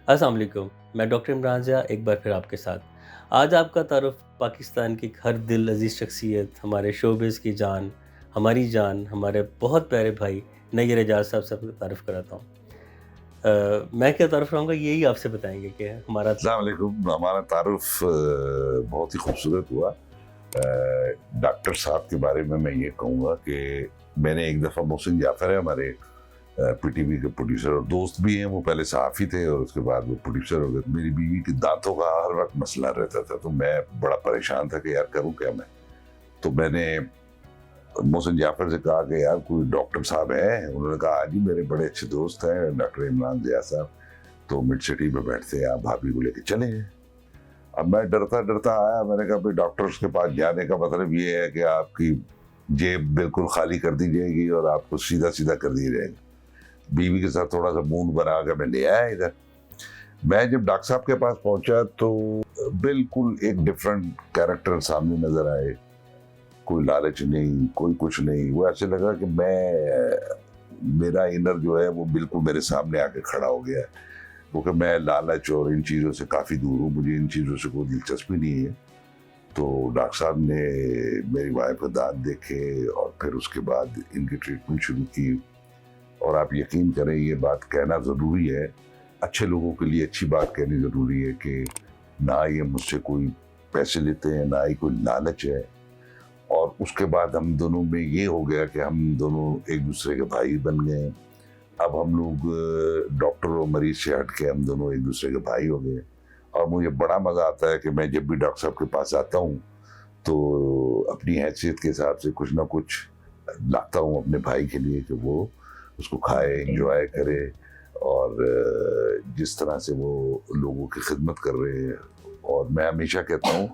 السلام علیکم، میں ڈاکٹر عمران ضیاء ایک بار پھر آپ کے ساتھ۔ آج آپ کا تعارف پاکستان کی ہر دل عزیز شخصیت، ہمارے شوبز کی جان، ہماری جان، ہمارے بہت پیارے بھائی نیر اعجاز صاحب سے تعارف کراتا ہوں۔ میں کیا تعارف کراؤں گا یہی آپ سے بتائیں گے کہ ہمارا السلام علیکم. ہمارا تعارف بہت ہی خوبصورت ہوا. ڈاکٹر صاحب کے بارے میں یہ کہوں گا کہ میں نے ایک دفعہ محسن جعفر ہے ہمارے پی ٹی وی کے پروڈیوسر اور دوست بھی ہیں. وہ پہلے صحافی تھے اور اس کے بعد وہ پروڈیوسر ہو گئے. میری بیوی کے دانتوں کا ہر وقت مسئلہ رہتا تھا تو میں بڑا پریشان تھا کہ یار کروں کیا میں. تو میں نے محسن جعفر سے کہا کہ یار کوئی ڈاکٹر صاحب ہیں. انہوں نے کہا جی میرے بڑے اچھے دوست ہیں ڈاکٹر عمران ضیاء صاحب, تو مڈ سٹی میں بیٹھتے ہیں, آپ بھابھی کو لے کے چلیں. اب میں ڈرتا آیا. میں نے کہا بھائی ڈاکٹرز کے پاس جانے کا مطلب یہ ہے کہ آپ کی جیب بالکل خالی کر دی جائے گی اور آپ کو سیدھا کر دی جائے گی. بیوی کے ساتھ تھوڑا سا مون بنا کے میں لے آیا ادھر. میں جب ڈاکٹر صاحب کے پاس پہنچا تو بالکل ایک ڈفرینٹ کیریکٹر سامنے نظر آئے. کوئی لالچ نہیں, کوئی کچھ نہیں. وہ ایسے لگا کہ میرا انر جو ہے وہ بالکل میرے سامنے آ کے کھڑا ہو گیا ہے, کیونکہ میں لالچ اور ان چیزوں سے کافی دور ہوں. مجھے ان چیزوں سے کوئی دلچسپی نہیں ہے. تو ڈاکٹر صاحب نے میری وائف کے دانت دیکھے اور پھر اس کے بعد ان کی ٹریٹمنٹ شروع کی. اور آپ یقین کریں یہ بات کہنا ضروری ہے, اچھے لوگوں کے لیے اچھی بات کہنی ضروری ہے کہ نہ یہ مجھ سے کوئی پیسے لیتے ہیں, نہ ہی کوئی لالچ ہے. اور اس کے بعد ہم دونوں میں یہ ہو گیا کہ ہم دونوں ایک دوسرے کے بھائی بن گئے. اب ہم لوگ ڈاکٹر اور مریض سے ہٹ کے ہم دونوں ایک دوسرے کے بھائی ہو گئے. اور مجھے بڑا مزہ آتا ہے کہ میں جب بھی ڈاکٹر صاحب کے پاس آتا ہوں تو اپنی حیثیت کے حساب سے کچھ نہ کچھ لاتا ہوں اپنے بھائی کے لیے کہ وہ اس کو کھائے, انجوائے کرے. اور جس طرح سے وہ لوگوں کی خدمت کر رہے ہیں, اور میں ہمیشہ کہتا ہوں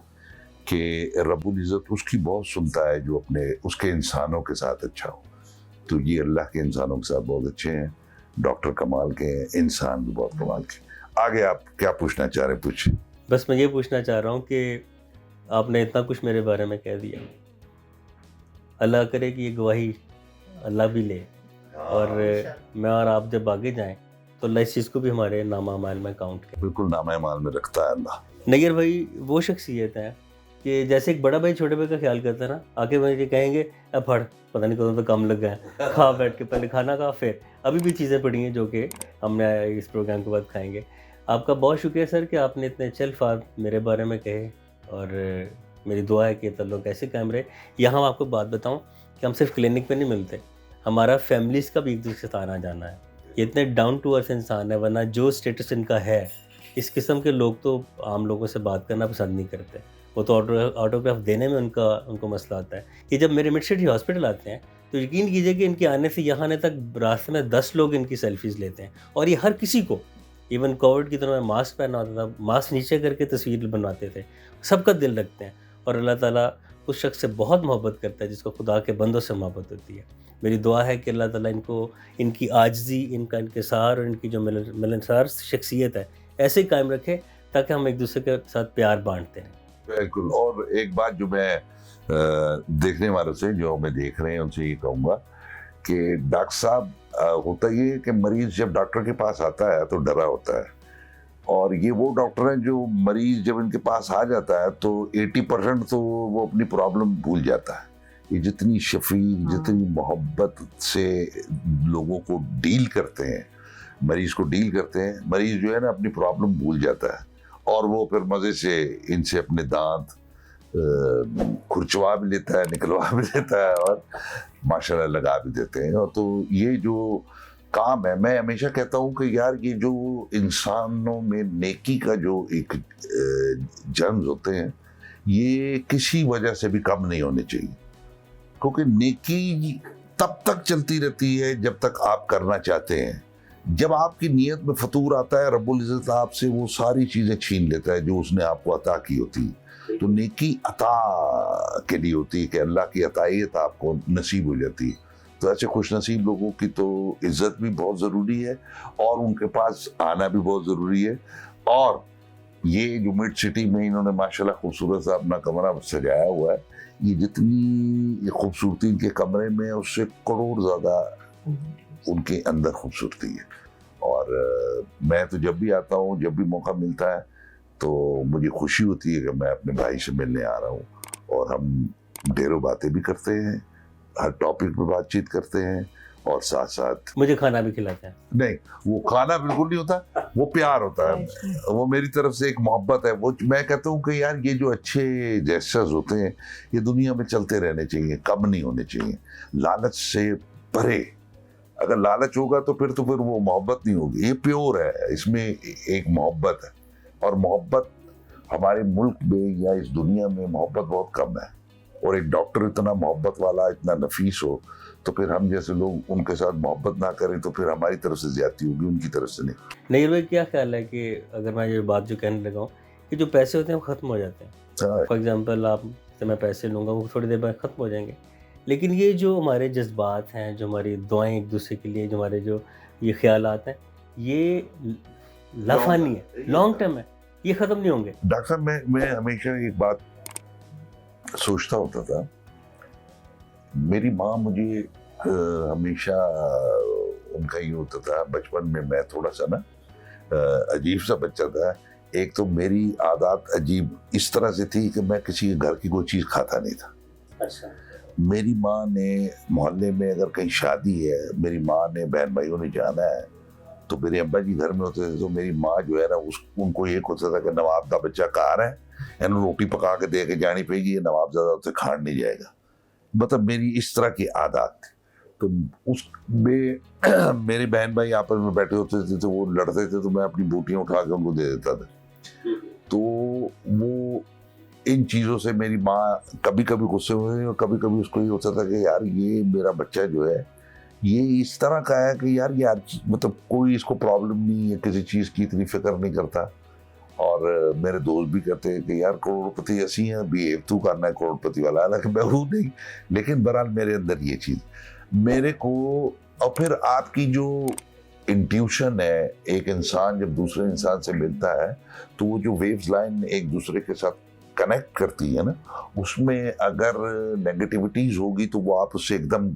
کہ رب العزت اس کی بہت سنتا ہے جو اس کے انسانوں کے ساتھ اچھا ہو. تو یہ اللہ کے انسانوں کے ساتھ بہت اچھے ہیں. ڈاکٹر کمال کے ہیں, انسان بھی بہت کمال کے. آگے آپ کیا پوچھنا چاہ رہے ہیں پوچھیں. بس میں یہ پوچھنا چاہ رہا ہوں کہ آپ نے اتنا کچھ میرے بارے میں کہہ دیا, اللہ کرے کہ یہ گواہی اللہ بھی لے, اور میں اور آپ جب آگے جائیں تو اللہ اس چیز کو بھی ہمارے نامہ اعمال میں کاؤنٹ کرے. بالکل نامہ اعمال میں رکھتا ہے اللہ. نیر بھائی وہ شخصیت ہے کہ جیسے ایک بڑا بھائی چھوٹے بھائی کا خیال کرتا ہے نا, آگے مجھے کہیں گے اب پڑھ, پتہ نہیں کدوں تو کم لگ گیا ہے, کھا بیٹھ کے پہلے کھانا کھا, پھر ابھی بھی چیزیں پڑی ہیں جو کہ ہم نے اس پروگرام کے بعد کھائیں گے. آپ کا بہت شکریہ سر کہ آپ نے اتنے اچھے الفاظ میرے بارے میں کہے, اور میری دعا ہے کہ تعلق ایسے قائم رہے. یہاں آپ کو بات بتاؤں کہ ہم صرف کلینک پہ نہیں ملتے, ہمارا فیملیز کا بھی ایک دوسرے سے آنا جانا ہے. یہ اتنے ڈاؤن ٹو ارتھ انسان ہے, ورنہ جو اسٹیٹس ان کا ہے اس قسم کے لوگ تو عام لوگوں سے بات کرنا پسند نہیں کرتے. وہ تو آٹوگراف دینے میں ان کو مسئلہ آتا ہے. کہ جب میرے مڈ سٹی ہاسپٹل آتے ہیں تو یقین کیجئے کہ ان کے آنے سے یہاں آنے تک راستے میں 10 لوگ ان کی سیلفیز لیتے ہیں, اور یہ ہر کسی کو, ایون کووڈ کی طرح میں ماسک پہنا ہوتا تھا, ماسک نیچے کر کے تصویر بنواتے تھے. سب کا دل رکھتے ہیں, اور اللہ تعالیٰ اس شخص سے بہت محبت کرتا ہے جس کو خدا کے بندوں سے محبت ہوتی ہے. میری دعا ہے کہ اللہ تعالیٰ ان کو ان کی عاجزی, ان کا انکسار اور ان کی جو ملنسار شخصیت ہے ایسے ہی قائم رکھے تاکہ ہم ایک دوسرے کے ساتھ پیار بانٹتے رہیں. بالکل. اور ایک بات جو میں دیکھنے والوں سے جو ہمیں دیکھ رہے ہیں ان سے یہ کہوں گا کہ ڈاکٹر صاحب ہوتا یہ کہ مریض جب ڈاکٹر کے پاس آتا ہے تو ڈرا ہوتا ہے, اور یہ وہ ڈاکٹر ہیں جو مریض جب ان کے پاس آ جاتا ہے تو 80% تو وہ اپنی پرابلم بھول جاتا ہے. یہ جتنی شفیق, جتنی محبت سے لوگوں کو ڈیل کرتے ہیں, مریض کو ڈیل کرتے ہیں, مریض جو ہے نا اپنی پرابلم بھول جاتا ہے, اور وہ پھر مزے سے ان سے اپنے دانت کھرچوا بھی لیتا ہے, نکلوا بھی لیتا ہے, اور ماشاءاللہ لگا بھی دیتے ہیں. اور تو یہ جو کام ہے, میں ہمیشہ کہتا ہوں کہ یار یہ جو انسانوں میں نیکی کا جو ایک جرمز ہوتے ہیں یہ کسی وجہ سے بھی کم نہیں ہونے چاہیے, کیونکہ نیکی تب تک چلتی رہتی ہے جب تک آپ کرنا چاہتے ہیں. جب آپ کی نیت میں فطور آتا ہے رب العزت آپ سے وہ ساری چیزیں چھین لیتا ہے جو اس نے آپ کو عطا کی ہوتی. تو نیکی عطا کے لیے ہوتی ہے کہ اللہ کی عطائیت آپ کو نصیب ہو جاتی ہے. تو ایسے خوش نصیب لوگوں کی تو عزت بھی بہت ضروری ہے, اور ان کے پاس آنا بھی بہت ضروری ہے. اور یہ جو مڈ سٹی میں انہوں نے ماشاءاللہ خوبصورت سا اپنا کمرہ سجایا ہوا ہے, یہ جتنی خوبصورتی ان کے کمرے میں اس سے کروڑ زیادہ ان کے اندر خوبصورتی ہے. اور اور میں تو جب بھی آتا ہوں، جب بھی موقع ملتا ہے تو مجھے خوشی ہوتی ہے کہ میں اپنے بھائی سے ملنے آ رہا ہوں، اور ہم ڈھیروں باتیں بھی کرتے ہیں، ہر ٹاپک پہ بات چیت کرتے ہیں، اور ساتھ ساتھ مجھے کھانا بھی کھلاتے ہیں. نہیں، وہ کھانا بالکل نہیں ہوتا، وہ پیار ہوتا ہے، وہ میری طرف سے ایک محبت ہے. وہ میں کہتا ہوں کہ یار یہ جو اچھے جیسچرز ہوتے ہیں یہ دنیا میں چلتے رہنے چاہیے، کم نہیں ہونے چاہیے. لالچ سے پرے، اگر لالچ ہوگا تو پھر وہ محبت نہیں ہوگی. یہ پیور ہے، اس میں ایک محبت ہے، اور محبت ہمارے ملک میں یا اس دنیا میں محبت بہت کم ہے. اور ایک ڈاکٹر اتنا محبت والا، اتنا نفیس ہو، تو پھر ہم جیسے لوگ ان کے ساتھ محبت نہ کریں تو پھر ہماری طرف سے زیادتی ہوگی، ان کی طرف سے نہیں. نہیں بھائی، کیا خیال ہے کہ اگر میں یہ بات جو کہنے لگا ہوں کہ جو پیسے ہوتے ہیں وہ ختم ہو جاتے ہیں. فار ایگزامپل آپ سے میں پیسے لوں گا، وہ تھوڑی دیر بعد ختم ہو جائیں گے، لیکن یہ جو ہمارے جذبات ہیں، جو ہماری دعائیں ایک دوسرے کے لیے، جو ہمارے جو یہ خیالات ہیں، یہ لافانی ہے، لانگ ٹرم ہے، یہ ختم نہیں ہوں گے. ڈاکٹر صاحب میں ہمیشہ ایک بات سوچتا ہوتا تھا. میری ماں مجھے ہمیشہ ان کا یہ ہوتا تھا، بچپن میں تھوڑا سا نا عجیب سا بچہ تھا. ایک تو میری عادات عجیب اس طرح سے تھی کہ میں کسی گھر کی کوئی چیز کھاتا نہیں تھا. اچھا. میری ماں نے محلے میں اگر کہیں شادی ہے، میری ماں نے بہن بھائیوں نے جانا ہے، تو میرے ابا جی گھر میں ہوتے تھے، تو میری ماں جو ہے نا ان کو یہ ہوتا تھا کہ نواب کا بچہ کار ہے، یعنی روٹی پکا کے دے کے جانی پڑے گی، یہ نواب زیادہ اسے کھان نہیں جائے گا. مطلب میری اس طرح کی عادات تھی. تو اس میں میرے بہن بھائی آپس میں بیٹھے ہوتے تھے تو وہ لڑتے تھے، تو میں اپنی بوٹیاں اٹھا کے ان کو دے دیتا تھا. تو وہ ان چیزوں سے میری ماں کبھی کبھی غصے ہوئے، اور کبھی کبھی اس کو یہ ہوتا تھا کہ یار یہ میرا بچہ جو ہے یہ اس طرح کا ہے کہ یار مطلب کوئی اس کو پرابلم نہیں ہے، کسی چیز کی اتنی فکر نہیں کرتا. اور میرے دوست بھی کہتے ہیں کہ یار کروڑ پتی ایسی ہیں، بیہیو تو کرنا ہے کروڑ پتی والا، حالانکہ میں ہوں نہیں. لیکن بہرحال میرے اندر یہ چیز میرے کو. اور پھر آپ کی جو انٹیوشن ہے، ایک انسان جب دوسرے انسان سے ملتا ہے تو وہ جو ویوز لائن ایک دوسرے کے ساتھ کنیکٹ کرتی ہے نا، اس میں اگر نیگیٹیوٹیز ہوگی تو وہ آپ اس سے ایک دم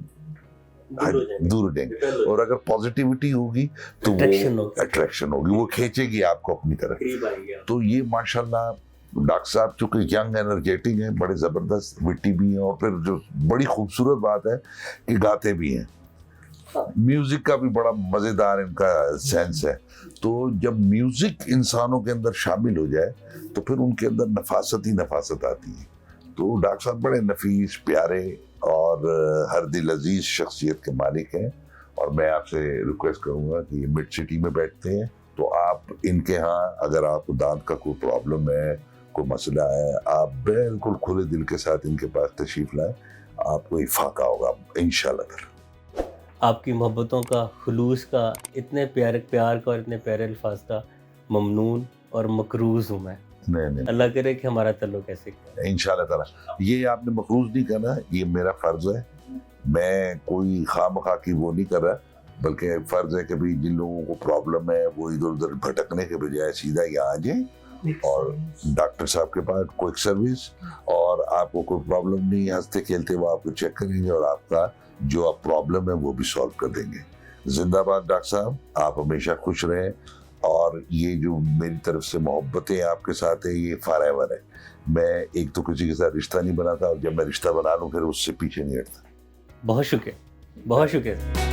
دور ہو جائیں گے، اور اگر پازیٹیوٹی ہوگی تو وہ اٹریکشن ہوگی، وہ کھینچے گی آپ کو اپنی طرف. تو یہ ماشاءاللہ ڈاکٹر صاحب چونکہ ینگ انرجیٹک ہیں، بڑے زبردست وٹی بھی ہیں، اور پھر جو بڑی خوبصورت بات ہے کہ گاتے بھی ہیں. میوزک کا بھی بڑا مزیدار ان کا سینس ہے. تو جب میوزک انسانوں کے اندر شامل ہو جائے تو پھر ان کے اندر نفاست ہی نفاست آتی ہے. تو ڈاکٹر صاحب بڑے نفیس، پیارے اور ہر دل عزیز شخصیت کے مالک ہیں. اور میں آپ سے ریکویسٹ کروں گا کہ یہ مڈ سٹی میں بیٹھتے ہیں، تو آپ ان کے ہاں اگر آپ کو دانت کا کوئی پرابلم ہے، کوئی مسئلہ ہے، آپ بالکل کھلے دل کے ساتھ ان کے پاس تشریف لائیں، آپ کو افاقہ ہوگا انشاءاللہ. آپ کی محبتوں کا، خلوص کا، اتنے پیار کا اور اتنے پیارے الفاظ کا ممنون اور مقروض ہوں میں. نہیں اللہ کرے کہ ہمارا تعلق ایسے انشاءاللہ تعالیٰ. یہ آپ نے مقروض نہیں کرنا، یہ میرا فرض ہے. میں کوئی خواہ مخواہ کی وہ نہیں کر رہا، بلکہ فرض ہے کہ بھی جن لوگوں کو پرابلم ہے وہ ادھر ادھر بھٹکنے کے بجائے سیدھا یہاں آ جائیں اور ڈاکٹر صاحب کے پاس کوئک سروس، اور آپ کو کوئی پرابلم نہیں، ہنستے کھیلتے وہ آپ کو چیک کریں گے اور آپ کا جو آپ پرابلم ہے وہ بھی سالو کر دیں گے. زندہ باد ڈاکٹر صاحب، آپ ہمیشہ خوش رہیں. اور یہ جو میری طرف سے محبتیں آپ کے ساتھ ہیں یہ فار ایور ہے. میں ایک تو کسی کے ساتھ رشتہ نہیں بناتا، اور جب میں رشتہ بنا لوں پھر اس سے پیچھے نہیں ہٹتا. بہت شکریہ، بہت شکریہ.